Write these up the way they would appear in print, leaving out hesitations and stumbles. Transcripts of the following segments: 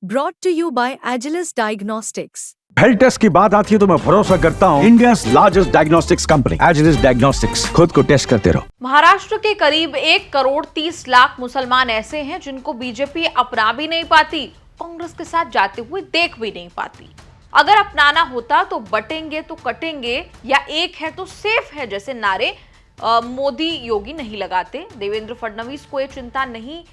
Brought to you by Agilus Diagnostics. Health test की बात आती है तो मैं भरोसा करता हूँ India largest diagnostics company Agilus diagnostics. खुद को टेस्ट करते रहो। महाराष्ट्र के करीब 1 करोड़ 30 लाख मुसलमान ऐसे हैं जिनको बीजेपी अपना भी नहीं पाती, कांग्रेस के साथ जाते हुए देख भी नहीं पाती। अगर अपनाना होता तो बटेंगे तो कटेंगे या एक है तो सेफ है जैसे नारे मोदी योगी नहीं लगाते। देवेंद्र फडणवीस को ये चिंता नहीं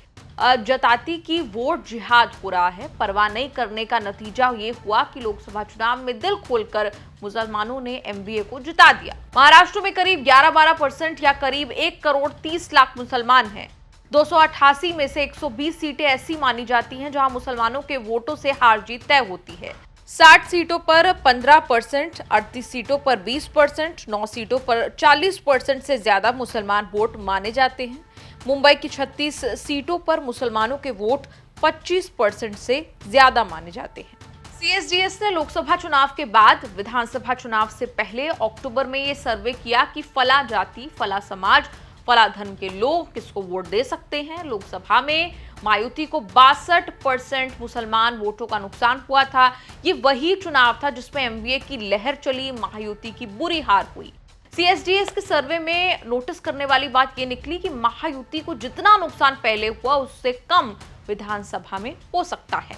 जताती कि वोट जिहाद हो रहा है। परवाह नहीं करने का नतीजा ये हुआ कि लोकसभा चुनाव में दिल खोलकर मुसलमानों ने एमवीए को जिता दिया। महाराष्ट्र में करीब 11-12% या करीब 1 करोड़ 30 लाख मुसलमान हैं। 288 में से 120 सीटें ऐसी मानी जाती हैं जहां मुसलमानों के वोटों से हार जीत तय होती है। 60 सीटों पर 15%, 38 सीटों पर 20%, 9 सीटों पर 40% से ज्यादा मुसलमान वोट माने जाते हैं। मुंबई की 36 सीटों पर मुसलमानों के वोट 25% से ज्यादा माने जाते हैं। सीएसडीएस ने लोकसभा चुनाव के बाद विधानसभा चुनाव से पहले अक्टूबर में ये सर्वे किया कि फला जाति, फला समाज, फला धर्म के लोग किसको वोट दे सकते हैं। लोकसभा में मायावती को 62% मुसलमान वोटों का नुकसान हुआ था। ये वही चुनाव था जिसमें एमवीए की लहर चली, मायावती की बुरी हार हुई। सीएसडीएस के सर्वे में नोटिस करने वाली बात यह निकली कि महायुति को जितना नुकसान पहले हुआ उससे कम विधानसभा में हो सकता है।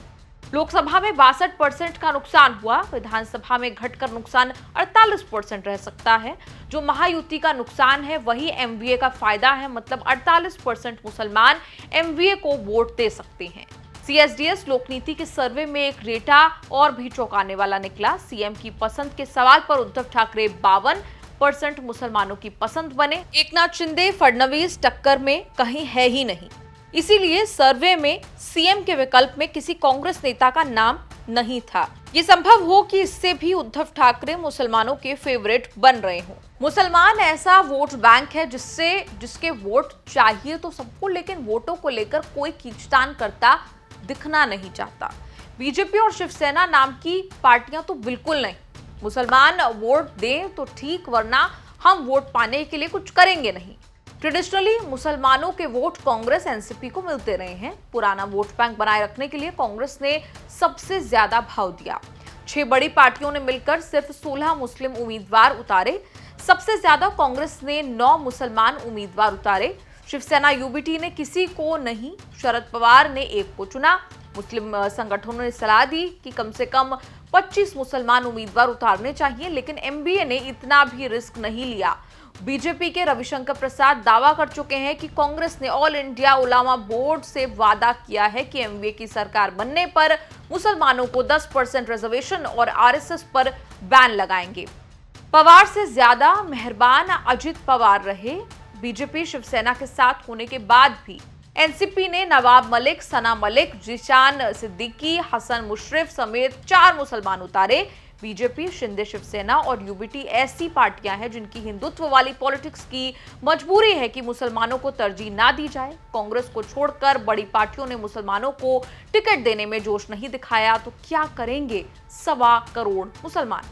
लोकसभा में 62% का नुकसान हुआ, विधानसभा में घटकर नुकसान 48% रह सकता है। जो महायुति का नुकसान है वही एमवीए का फायदा है, मतलब 48% मुसलमान एमवीए को वोट दे सकते हैं। सीएसडीएस लोकनीति के सर्वे में एक डेटा और भी चौंकाने वाला निकला। सीएम की पसंद के सवाल पर उद्धव ठाकरे 52% मुसलमानों की पसंद बने। एकनाथ शिंदे फडणवीस टक्कर में कहीं है ही नहीं। इसीलिए सर्वे में सीएम के विकल्प में किसी कांग्रेस नेता का नाम नहीं था। ये संभव हो कि इससे भी उद्धव ठाकरे मुसलमानों के फेवरेट बन रहे हों। मुसलमान ऐसा वोट बैंक है जिसके वोट चाहिए तो सबको, लेकिन वोटों को लेकर कोई खींचतान करता दिखना नहीं चाहता। बीजेपी और शिवसेना नाम की पार्टियां तो बिल्कुल नहीं। मुसलमान वोट दें तो ठीक, वरना हम वोट पाने के लिए कुछ करेंगे नहीं। ट्रेडिशनली मुसलमानों के वोट कांग्रेस एनसीपी को मिलते रहे हैं। पुराना वोट बैंक बनाए रखने के लिए कांग्रेस ने सबसे ज्यादा भाव दिया। 6 बड़ी पार्टियों ने मिलकर सिर्फ 16 मुस्लिम उम्मीदवार उतारे। सबसे ज्यादा कांग्रेस ने 9 मुसलमान उम्मीदवार उतारे। शिवसेना यूबीटी ने किसी को नहीं, शरद पवार ने एक को चुना। मुस्लिम संगठनों ने सलाह दी कि कम से कम 25 मुसलमान उम्मीदवार उतारने चाहिए, लेकिन एमबीए ने इतना भी रिस्क नहीं लिया। बीजेपी के रविशंकर प्रसाद दावा कर चुके हैं कि कांग्रेस ने ऑल इंडिया उलामा बोर्ड से वादा किया है कि एमवीए की सरकार बनने पर मुसलमानों को 10% रिजर्वेशन और आरएसएस पर बैन लगाएंगे। पवार से ज्यादा मेहरबान अजित पवार रहे। बीजेपी शिवसेना के साथ होने के बाद भी एनसीपी ने नवाब मलिक, सना मलिक, जिशान सिद्दीकी, हसन मुशर्रफ समेत 4 मुसलमान उतारे। बीजेपी, शिंदे शिवसेना और यूबीटी ऐसी पार्टियां हैं जिनकी हिंदुत्व वाली पॉलिटिक्स की मजबूरी है कि मुसलमानों को तरजीह ना दी जाए। कांग्रेस को छोड़कर बड़ी पार्टियों ने मुसलमानों को टिकट देने में जोश नहीं दिखाया, तो क्या करेंगे 1.25 करोड़ मुसलमान।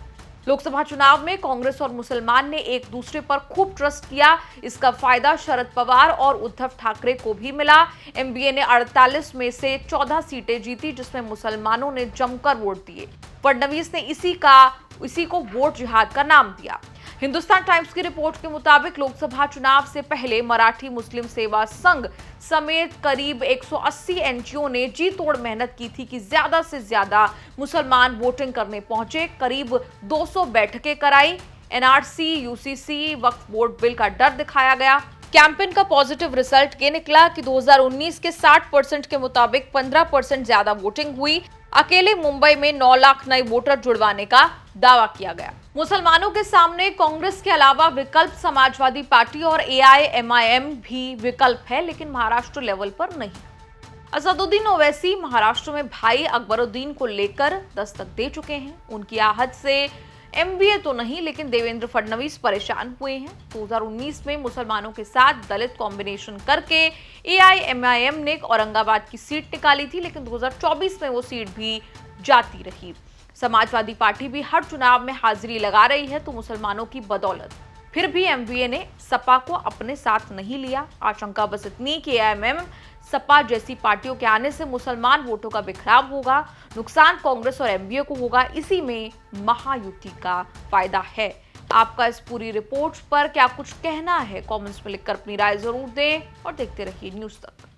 लोकसभा चुनाव में कांग्रेस और मुसलमान ने एक दूसरे पर खूब ट्रस्ट किया। इसका फायदा शरद पवार और उद्धव ठाकरे को भी मिला। एमवीए ने 48 में से 14 सीटें जीती, जिसमें मुसलमानों ने जमकर वोट दिए। फडणवीस ने इसी को वोट जिहाद का नाम दिया। हिंदुस्तान टाइम्स की रिपोर्ट के मुताबिक लोकसभा चुनाव से पहले मराठी मुस्लिम सेवा संघ समेत करीब 180 एनजीओ ने जी तोड़ मेहनत की थी कि ज्यादा से ज्यादा मुसलमान वोटिंग करने पहुंचे। करीब 200 बैठकें कराई। एनआरसी, यूसीसी, वक्फ बोर्ड बिल का डर दिखाया गया। कैंपेन का पॉजिटिव रिजल्ट ये निकला कि 2019 के 60% के मुताबिक 15% ज्यादा वोटिंग हुई। अकेले मुंबई में 9 लाख नए वोटर जुड़वाने का दावा किया गया। मुसलमानों के सामने कांग्रेस के अलावा विकल्प समाजवादी पार्टी और एआईएमआईएम भी विकल्प है, लेकिन महाराष्ट्र लेवल पर नहीं। असदुद्दीन ओवैसी महाराष्ट्र में भाई अकबरुद्दीन को लेकर दस्तक दे चुके हैं। उनकी आहत से एमवीए तो नहीं, लेकिन देवेंद्र फडणवीस परेशान हुए हैं। 2019 में मुसलमानों के साथ दलित कॉम्बिनेशन करके एआईएमआईएम ने औरंगाबाद की सीट निकाली थी, लेकिन 2024 में वो सीट भी जाती रही। समाजवादी पार्टी भी हर चुनाव में हाजिरी लगा रही है, तो मुसलमानों की बदौलत फिर भी एमवीए ने सपा को अपने साथ नहीं लिया। आशंका बस इतनी कि एआईएमआईएम सपा जैसी पार्टियों के आने से मुसलमान वोटों का बिखराव होगा, नुकसान कांग्रेस और एमवीए को होगा। इसी में महायुति का फायदा है। आपका इस पूरी रिपोर्ट पर क्या कुछ कहना है? कमेंट्स में लिखकर अपनी राय जरूर दें और देखते रहिए न्यूज़ तक।